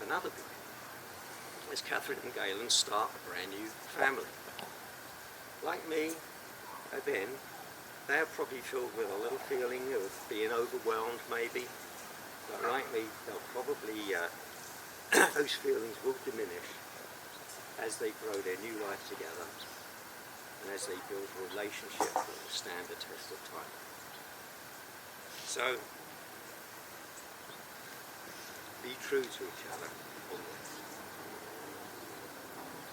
another beginning as Catherine and Galen start a brand new family. Like me, then, they're probably filled with a little feeling of being overwhelmed maybe, but like me, they'll probably, those feelings will diminish as they grow their new life together and as they build a relationship that will stand the test of time. So, be true to each other always.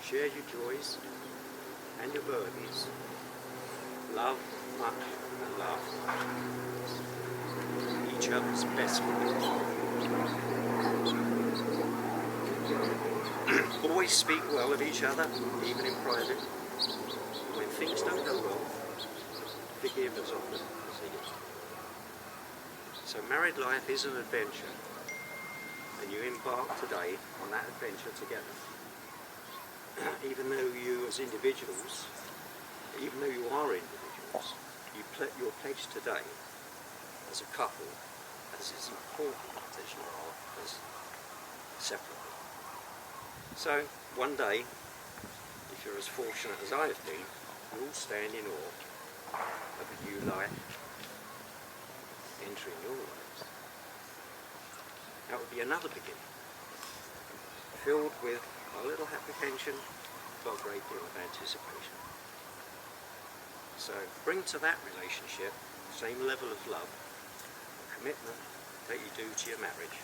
Share your joys and your burdens. Love much and laugh much. Each other's best friends. Always speak well of each other, even in private. When things don't go well, forgive as often as they get. So married life is an adventure, and you embark today on that adventure together. Even though you as individuals, even though you are individuals, you're pledged today as a couple as is important as you are as separately. So one day, if you're as fortunate as I have been, you'll stand in awe of a new life entering your lives. That would be another beginning, filled with a little apprehension but a great deal of anticipation. So bring to that relationship the same level of love and commitment that you do to your marriage.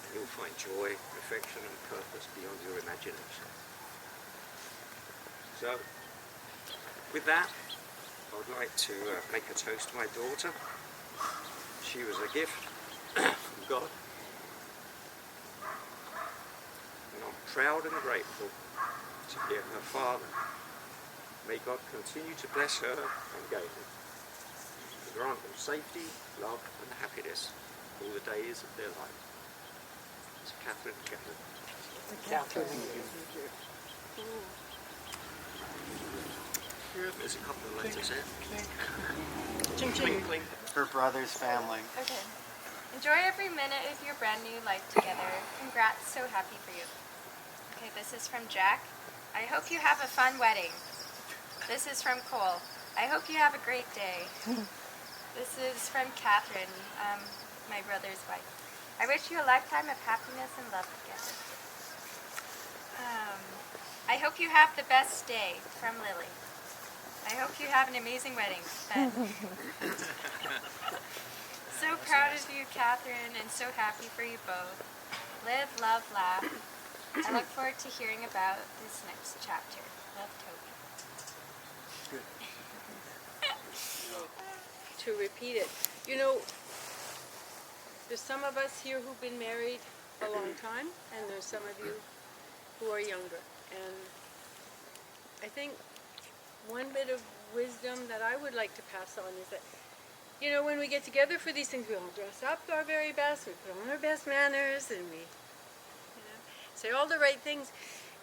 And you'll find joy, affection and purpose beyond your imagination. So, with that, I would like to make a toast to my daughter. She was a gift from God. And I'm proud and grateful to be her father. May God continue to bless her and Galen, to grant them safety, love and happiness all the days of their life. It's Catherine and Galen. Catherine. There's a couple of letters there. Twinkling. Her brother's family. Okay. Enjoy every minute of your brand new life together. Congrats, so happy for you. Okay, this is from Jack. I hope you have a fun wedding. This is from Cole. I hope you have a great day. This is from Catherine, my brother's wife. I wish you a lifetime of happiness and love together. I hope you have the best day, from Lily. I hope you have an amazing wedding, Ben. So proud of you, Catherine, and so happy for you both. Live, love, laugh. I look forward to hearing about this next chapter. Love, Toby. To repeat it. You know, there's some of us here who've been married a long time, and there's some of you who are younger. And I think one bit of wisdom that I would like to pass on is that, you know, when we get together for these things, we all dress up our very best, we put on our best manners, and we, say all the right things.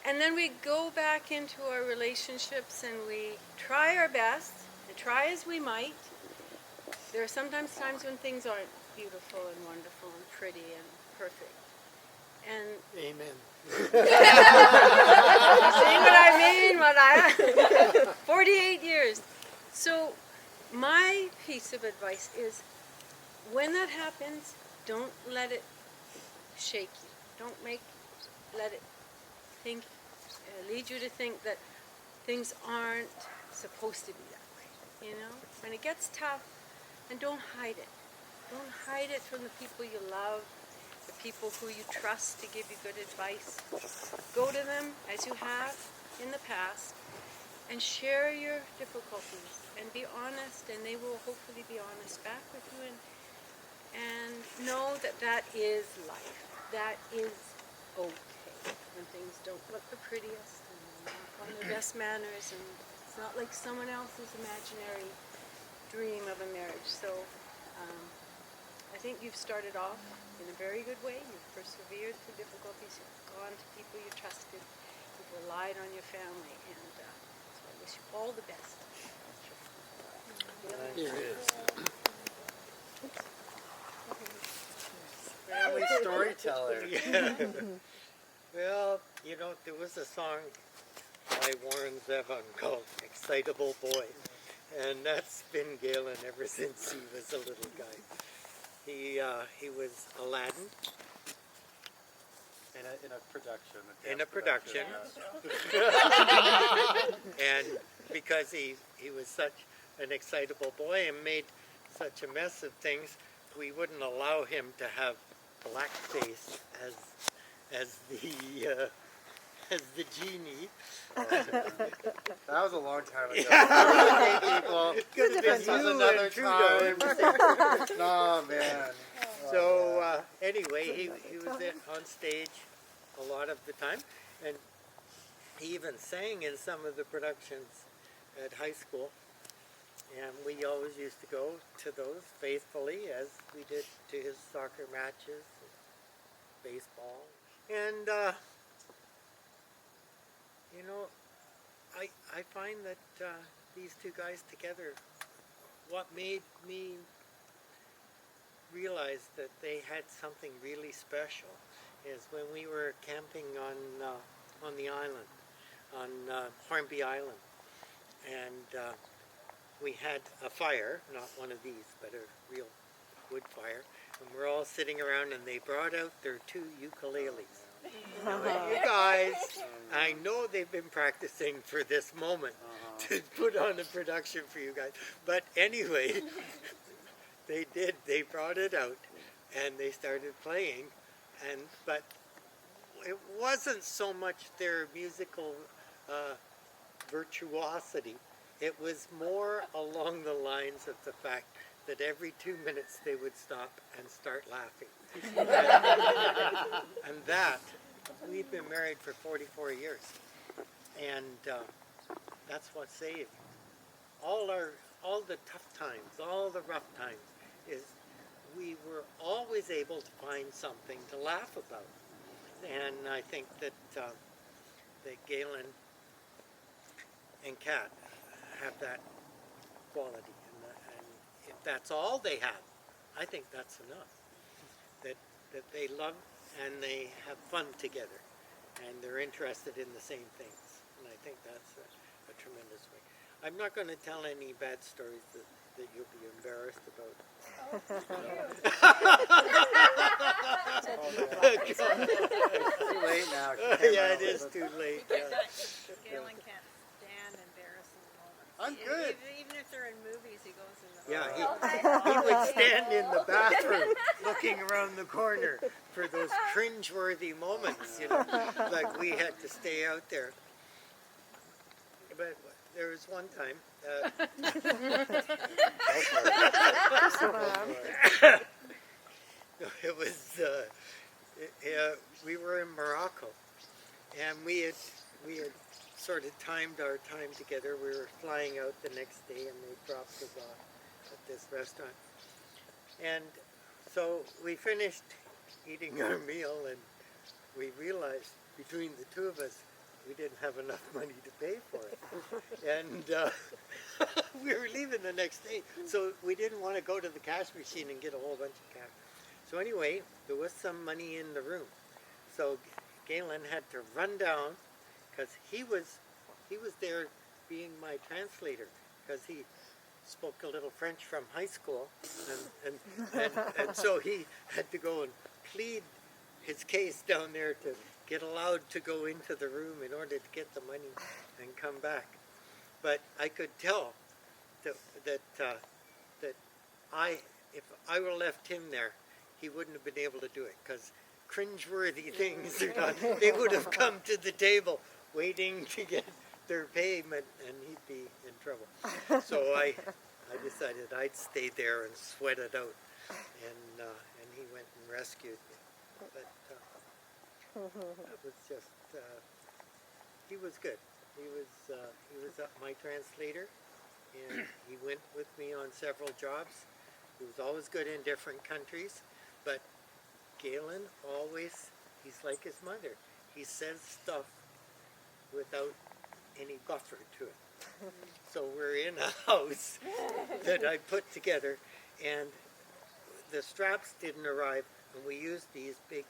And then we go back into our relationships and we try our best, and try as we might. There are sometimes times when things aren't beautiful and wonderful and pretty and perfect. And Amen. see what I mean? 48 years. So my piece of advice is, when that happens, don't let it shake you. Don't let it lead you to think that things aren't supposed to be that way. You know, when it gets tough, and don't hide it. Don't hide it from the people you love, the people who you trust to give you good advice. Go to them, as you have in the past, and share your difficulties, and be honest, and they will hopefully be honest back with you, and know that that is life. That is okay when things don't look the prettiest, and they're not on their best manners, and it's not like someone else's imaginary dream of a marriage. So I think you've started off in a very good way. You've persevered through difficulties. You've gone to people you trusted. You've relied on your family, and so I wish you all the best. Here it is. Family storyteller. Yeah. Well, you know, there was a song by Warren Zevon called Excitable Boy. And that's been Galen ever since he was a little guy. He was Aladdin. In a production. In a production. And because he was such an excitable boy and made such a mess of things, we wouldn't allow him to have blackface as the genie. That was a long time ago. Okay, people. Could have been you another and Trudeau. time. Oh, man. So anyway, he was on stage a lot of the time, and he even sang in some of the productions at high school. And we always used to go to those faithfully, as we did to his soccer matches, baseball. And, you know, I find that these two guys together, what made me realize that they had something really special is when we were camping on the island, on Hornby Island. And we had a fire, not one of these, but a real wood fire. And we're all sitting around, and they brought out their 2 ukuleles. Now, you guys, I know they've been practicing for this moment to put on a production for you guys. But anyway, they did. They brought it out, and they started playing. But it wasn't so much their musical virtuosity. It was more along the lines of the fact that every 2 minutes they would stop and start laughing. And that, we've been married for 44 years. And that's what saved all the tough times, all the rough times, is we were always able to find something to laugh about. And I think that Galen and Kat have that quality. And if that's all they have, I think that's enough. That they love and they have fun together. And they're interested in the same things. And I think that's a tremendous way. I'm not going to tell any bad stories that you'll be embarrassed about. It's too late now. Yeah, it is too late. Yeah. Galen can't stand embarrassing moments. I'm good. Even if they're in movies, he goes in the Yeah, he would stand in the bathroom looking around the corner for those cringeworthy moments, you know, like we had to stay out there. But there was one time, it was, we were in Morocco, and we had sort of timed our time together. We were flying out the next day, and they dropped us off at this restaurant. And so we finished eating our meal, and we realized between the two of us, we didn't have enough money to pay for it. And we were leaving the next day, so we didn't want to go to the cash machine and get a whole bunch of cash. So anyway, there was some money in the room. So Galen had to run down, because he was there being my translator, because he spoke a little French from high school, and so he had to go and plead his case down there to get allowed to go into the room in order to get the money and come back. But I could tell that if I were left him there, he wouldn't have been able to do it, because cringeworthy things are not. They would have come to the table waiting to get their payment, and he'd be in trouble. So I decided I'd stay there and sweat it out, and he went and rescued me. But that was just he was good. He was my translator, and he went with me on several jobs. He was always good in different countries, but Galen always, he's like his mother. He says stuff without any buffer to it. So we're in a house that I put together, and the straps didn't arrive, and we used these big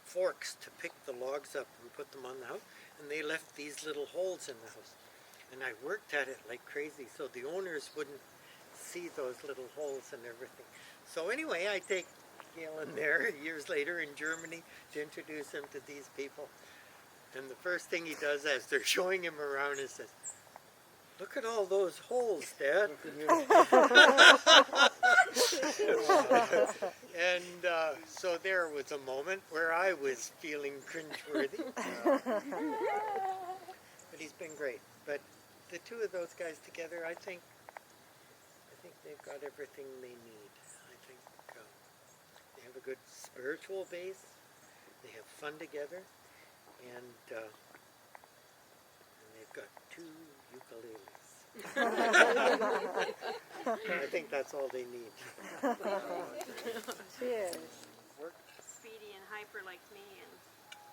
forks to pick the logs up and put them on the house, and they left these little holes in the house. And I worked at it like crazy so the owners wouldn't see those little holes and everything. So anyway, I take Galen there years later in Germany to introduce him to these people. And the first thing he does as they're showing him around is says, "Look at all those holes, Dad." And so there was a moment where I was feeling cringeworthy. But he's been great. But the two of those guys together, I think they've got everything they need. I think they have a good spiritual base. They have fun together, and they've got 2 ukuleles. I think that's all they need. Cheers. Speedy and hyper like me, and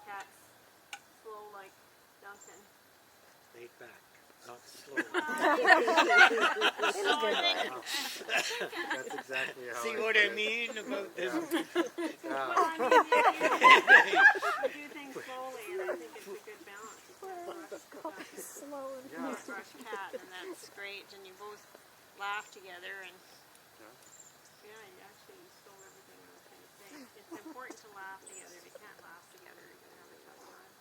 Cat's slow like Duncan. Laid back, not slow. That's exactly how See I what put I it. mean about this? Well, I mean, you do things slowly, and I think it's a good balance. You can't rush Duncan. Slow and You can't rush Cat, and that's great. And you both laugh together, and yeah, you actually stole everything I was going to say. It's important to laugh together. If you can't laugh together, you're going to have a tough time.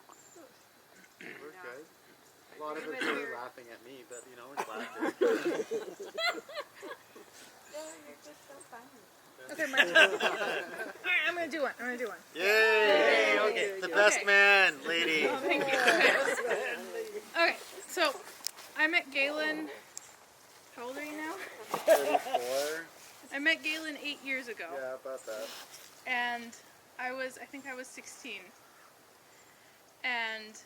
We're Yeah. good. A lot of Anybody it's here? laughing at me, but you know, it's laughter. You're just so funny. Okay, my turn. Alright, I'm gonna do one. Yay! Okay. The best Okay. man, lady. Oh, thank you. Okay, so I met Galen. How old are you now? 34. I met Galen 8 years ago, Yeah, about that. and I think I was 16. And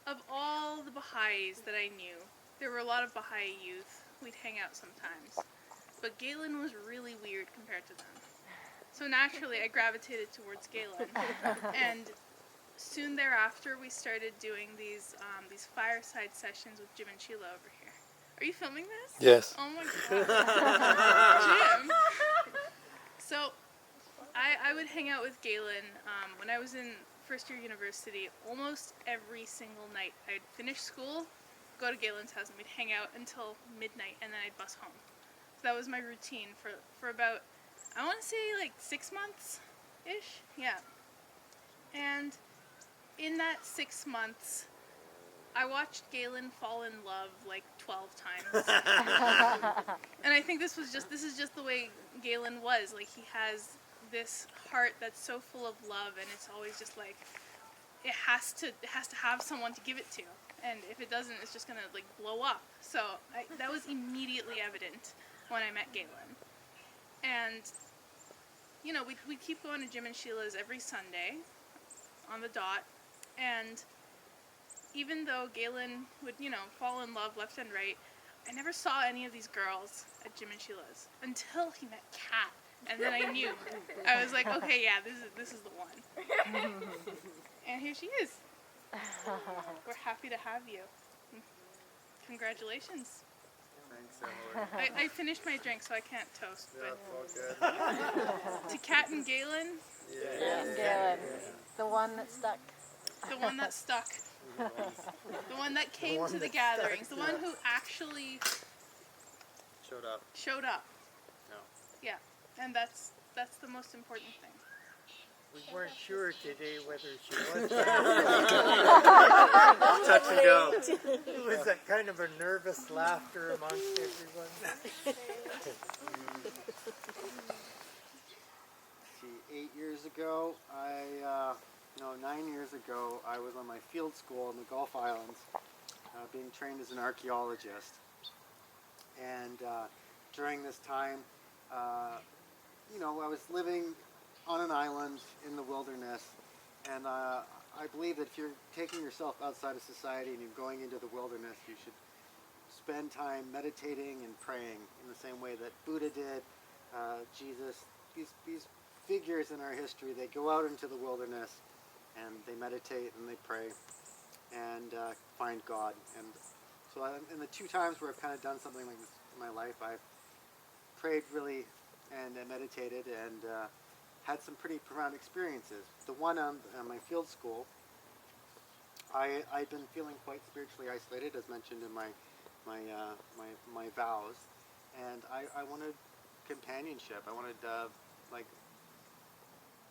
of all the Baha'is that I knew, there were a lot of Baha'i youth. We'd hang out sometimes. But Galen was really weird compared to them. So naturally, I gravitated towards Galen. And soon thereafter, we started doing these fireside sessions with Jim and Sheila over here. Are you filming this? Yes. Oh my god. Jim! So, I would hang out with Galen when I was in first year university. Almost every single night, I'd finish school, go to Galen's house, and we'd hang out until midnight, and then I'd bus home. So that was my routine for about, I want to say like 6 months-ish. Yeah. And in that 6 months, I watched Galen fall in love like 12 times. And I think this is just the way Galen was. Like, he has this heart that's so full of love, and it's always just like, it has to have someone to give it to. And if it doesn't, it's just gonna like blow up. So that was immediately evident when I met Galen. And you know, we'd keep going to Jim and Sheila's every Sunday on the dot. And even though Galen would, you know, fall in love left and right, I never saw any of these girls at Jim and Sheila's until he met Kat. And then I knew. I was like, okay, yeah, this is the one. And here she is. We're happy to have you. Congratulations. Thanks, Emily. I finished my drink, so I can't toast. Yeah, But it's all good. to Kat and Galen, Galen. The one that stuck. the one that stuck. The one that came to the gatherings. The one who actually Showed up. showed up. No. Yeah, and that's the most important thing. We weren't sure today whether she was. Touch and go. It was a kind of a nervous laughter amongst everyone. See, 8 years ago, 9 years ago, I was on my field school in the Gulf Islands, being trained as an archaeologist. And during this time, I was living on an island in the wilderness, and I believe that if you're taking yourself outside of society and you're going into the wilderness, you should spend time meditating and praying in the same way that Buddha did, Jesus. These figures in our history, they go out into the wilderness and they meditate and they pray and find God. And so in the 2 times where I've kind of done something like this in my life, I've prayed really and meditated and had some pretty profound experiences. The one on my field school, I'd been feeling quite spiritually isolated, as mentioned in my vows, and I wanted companionship. I wanted like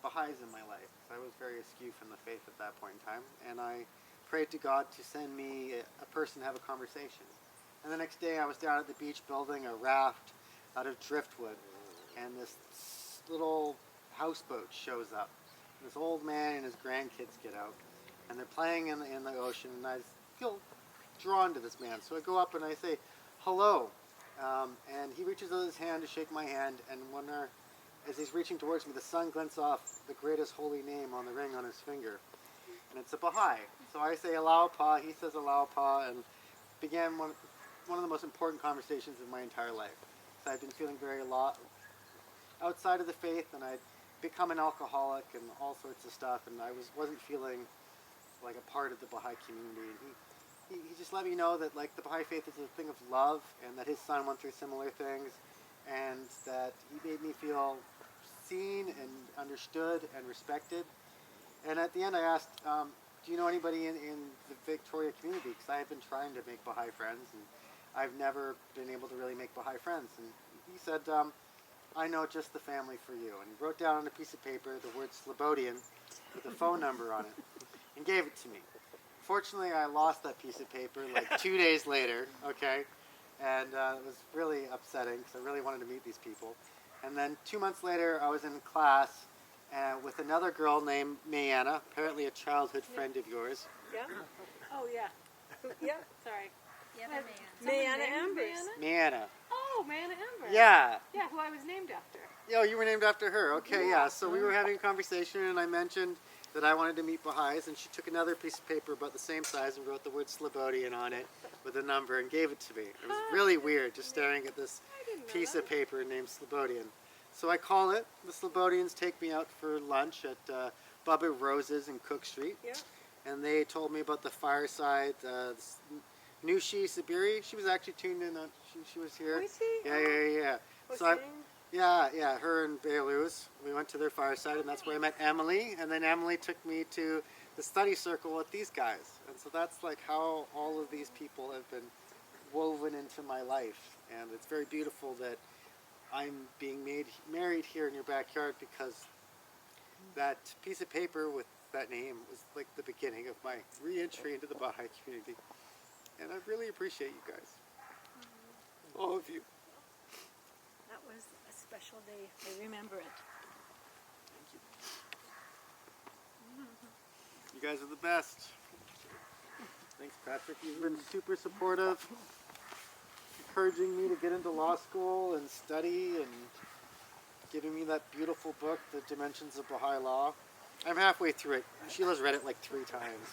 Baha'is in my life. I was very askew from the faith at that point in time, and I prayed to God to send me a person to have a conversation. And the next day I was down at the beach building a raft out of driftwood, and this little houseboat shows up. This old man and his grandkids get out, and they're playing in the ocean, and I feel drawn to this man. So I go up and I say, hello, and he reaches out his hand to shake my hand, and as he's reaching towards me, the sun glints off the greatest holy name on the ring on his finger, and it's a Baha'i. So I say, Allahu Pa, he says Allahu Pa, and began one of the most important conversations of my entire life. So I'd been feeling very outside of the faith, and I'd become an alcoholic and all sorts of stuff, and I wasn't feeling like a part of the Baha'i community. And he just let me know that like the Baha'i faith is a thing of love, and that his son went through similar things, and that he made me feel seen and understood and respected. And at the end I asked, do you know anybody in the Victoria community? Because I have been trying to make Baha'i friends, and I've never been able to really make Baha'i friends. And he said, I know just the family for you. And he wrote down on a piece of paper the word Slobodian with a phone number on it and gave it to me. Fortunately, I lost that piece of paper like 2 days later, okay? And it was really upsetting because I really wanted to meet these people. And then 2 months later, I was in class with another girl named Mayanna, apparently a childhood friend of yours. Yeah? Oh, yeah. Yeah, sorry. The other man. Mayanna Ambers. Mayanna. Oh, Mayanna Ambers. Yeah. Yeah, who I was named after. Oh, you were named after her. Okay, yeah. So we were having a conversation, and I mentioned that I wanted to meet Baha'is, and she took another piece of paper about the same size and wrote the word Slobodian on it with a number and gave it to me. It was really weird just staring at this piece of paper named Slobodian. So I call it. The Slobodians take me out for lunch at Bubba Rose's in Cook Street. Yeah. And they told me about the fireside. Nushi Sabiri, she was actually tuned in. She was here. Was she? Yeah. Was So she? yeah, her and Beirut. We went to their fireside, and that's where I met Emily. And then Emily took me to the study circle with these guys. And so that's like how all of these people have been woven into my life. And it's very beautiful that I'm being married here in your backyard, because that piece of paper with that name was like the beginning of my re-entry into the Baha'i community. And I really appreciate you guys. All of you. That was a special day. I remember it. You guys are the best. Thanks, Patrick. You've been super supportive, encouraging me to get into law school and study, and giving me that beautiful book, The Dimensions of Baha'i Law. I'm halfway through it. Sheila's read it like 3 times.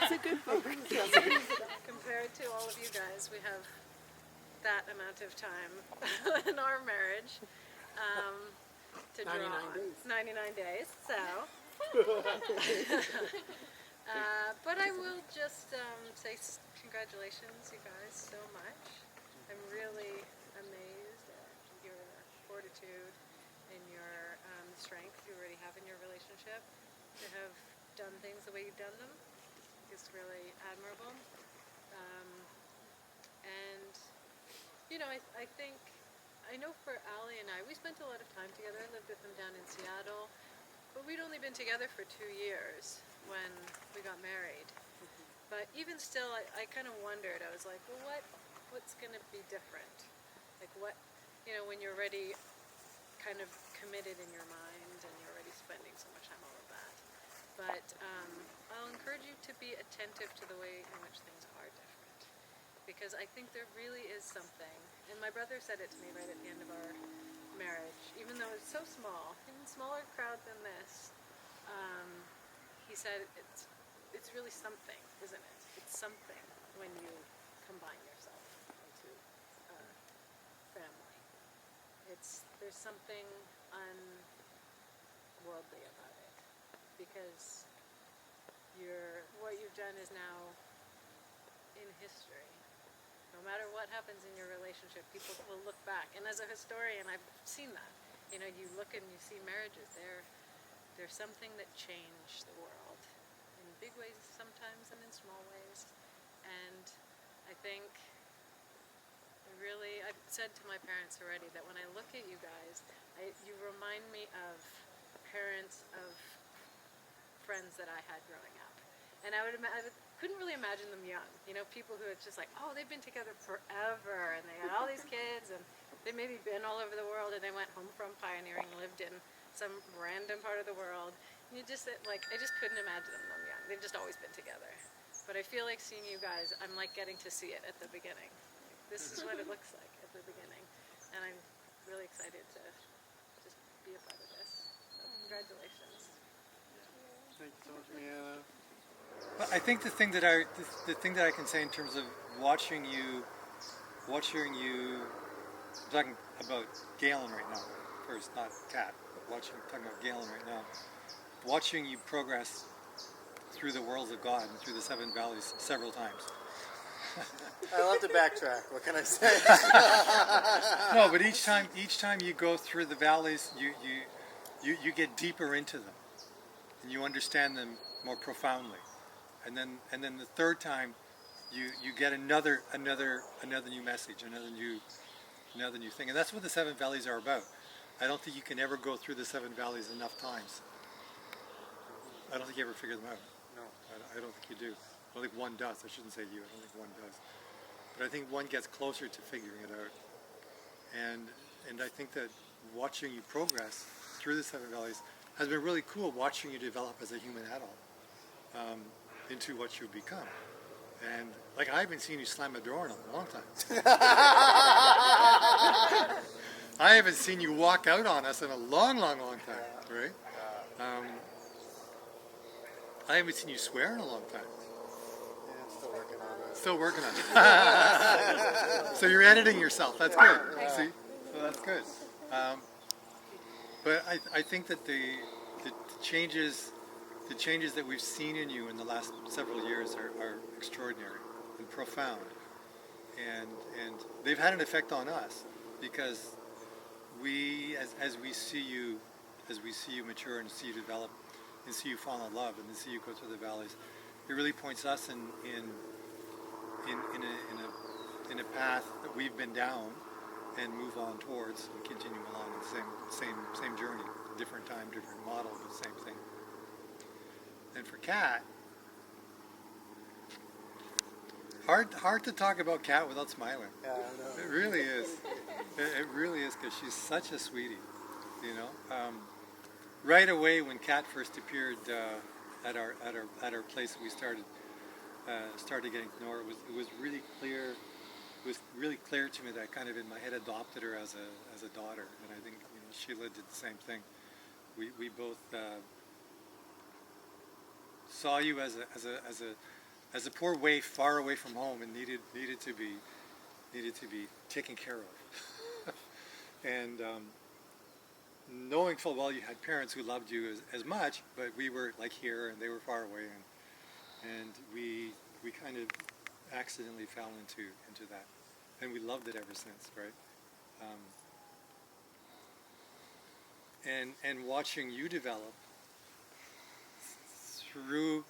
It's a good book. Compared to all of you guys, we have that amount of time in our marriage to draw 99 on. days. 99 days, so. But I will just say congratulations, you guys, so much. I'm really amazed at your fortitude and your strength you already have in your relationship. To have done things the way you've done them is really admirable. And, you know, I think, I know for Ali and I, we spent a lot of time together. I lived with them down in Seattle, but we'd only been together for 2 years when we got married. But even still, I kind of wondered. I was like, well, what's going to be different? Like what, you know, when you're already kind of committed in your mind and you're already spending so much time, all of that. But I'll encourage you to be attentive to the way in which things are different. Because I think there really is something, and my brother said it to me right at the end of our marriage, even though it's so small, even smaller crowd than this, he said it's really something, isn't it? It's something when you combine yourself into a family. There's something unworldly about it, because what you've done is now in history. No matter what happens in your relationship, people will look back. And as a historian, I've seen that. You know, you look and you see marriages, they're something that change the world in big ways sometimes and in small ways. And I think I've said to my parents already that when I look at you guys, you remind me of parents of friends that I had growing up. And I couldn't really imagine them young. You know, people who it's just like, oh, they've been together forever, and they had all these kids, and they maybe been all over the world, and they went home from pioneering, lived in some random part of the world. And I just couldn't imagine them young. They've just always been together. But I feel like seeing you guys, I'm like getting to see it at the beginning. This is what it looks like at the beginning. And I'm really excited to just be a part of this. So congratulations. Thank you so much, Mia. Well, I think the thing that I can say in terms of watching you, I'm talking about Galen right now, first, not Kat, but talking about Galen right now, watching you progress through the worlds of God and through the 7 valleys several times. I love to backtrack. What can I say? No, but each time you go through the valleys, you get deeper into them, and you understand them more profoundly. And then the third time, you get another new message, another new thing, and that's what the 7 valleys are about. I don't think you can ever go through the 7 valleys enough times. I don't think you ever figure them out. No, I don't think you do. I don't think one does. I shouldn't say you. I don't think one does. But I think one gets closer to figuring it out. And I think that watching you progress through the 7 valleys has been really cool. Watching you develop as a human adult into what you've become. And like I haven't seen you slam a door in a long time. I haven't seen you walk out on us in a long time, right? I haven't seen you swear in a long time. Yeah, I'm still working on it. Still working on it. So you're editing yourself. That's good. See, so that's good. But I think that the changes that we've seen in you in the last several years are extraordinary and profound, and they've had an effect on us because we, as we see you mature and see you develop and see you fall in love and then see you go through the valleys, it really points us in a path that we've been down and move on towards and continue along in the same journey, different time, different model, but same thing. And for Kat, hard to talk about Kat without smiling. Yeah, I know. It really is. It really is, because she's such a sweetie, you know. Right away when Kat first appeared at our place that we started getting to know her, it was really clear. It was really clear to me that I kind of in my head adopted her as a daughter, and I think Sheila did the same thing. We both saw you as a poor waif far away from home and needed to be taken care of. And knowing full well you had parents who loved you as much, but we were like here and they were far away, and we kind of accidentally fell into that, and we loved it ever since, right? And watching you develop through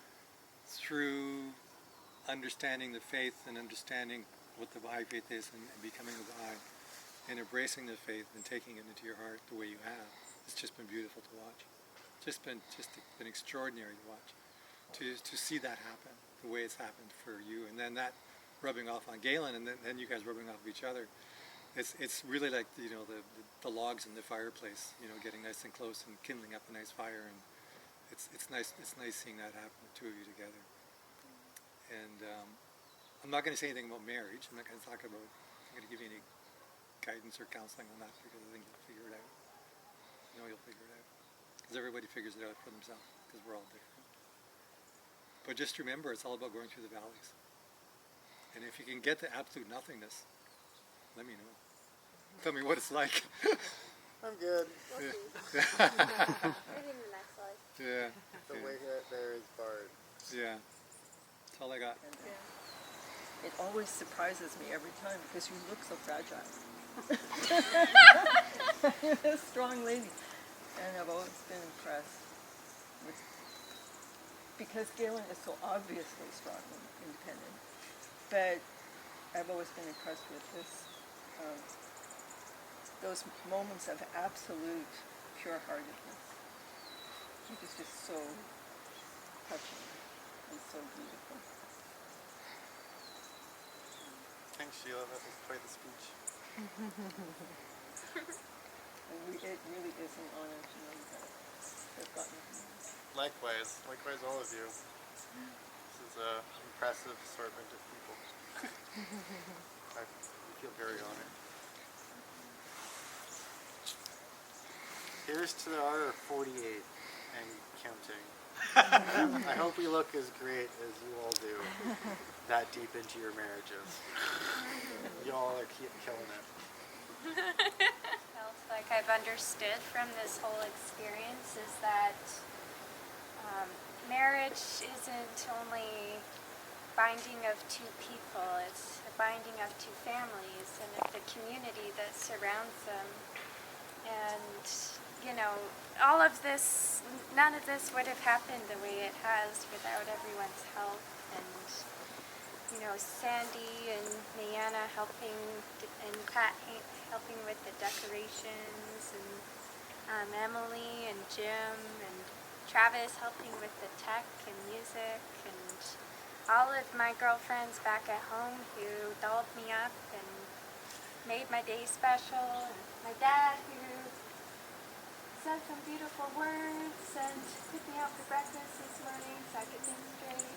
understanding the faith and understanding what the Baha'i faith is and becoming a Baha'i and embracing the faith and taking it into your heart the way you have, it's just been beautiful to watch. Just been extraordinary to watch, to see that happen the way it's happened for you, and then that rubbing off on Galen, and then you guys rubbing off each other. It's really like the logs in the fireplace, getting nice and close and kindling up a nice fire, and it's nice seeing that happen, the two of you together. And I'm not going to say anything about marriage. I'm not going to give you any guidance or counseling on that, because I think you'll figure it out. You'll figure it out, because everybody figures it out for themselves, because we're all different. But just remember, it's all about going through the valleys. And if you can get to absolute nothingness, let me know. Tell me what it's like. I'm good. Maybe in the next life. Yeah. The way there is barred. Yeah. That's all I got. It always surprises me every time because you look so fragile. A strong lady. And I've always been impressed with, because Galen is so obviously strong and independent, but I've always been impressed with his, those moments of absolute pure-heartedness. He was just so touching and so beautiful. Thanks, Sheila. That was quite the speech. And it really is an honor to know that I've gotten from you. Likewise all of you. This is an impressive assortment of people. I feel very honored. Here's to our 48 and counting. I hope we look as great as you all do that deep into your marriages. You all are killing it. Felt like I've understood from this whole experience is that marriage isn't only binding of two people, it's a binding of two families and of the community that surrounds them. And, you know, all of this, none of this would have happened the way it has without everyone's help. And, you know, Sandy and Leanna helping, and Pat helping with the decorations, and Emily and Jim and Travis helping with the tech and music, and all of my girlfriends back at home who dolled me up and made my day special, and my dad who said some beautiful words and took me out for breakfast this morning so I could think straight.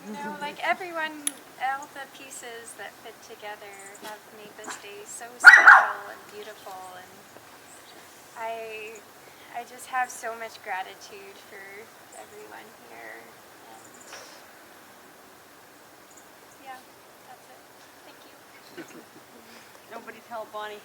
You know, like everyone, all the pieces that fit together have made this day so special and beautiful, and I just have so much gratitude for everyone here, and yeah, that's it. Thank you. Nobody tell Bonnie Henry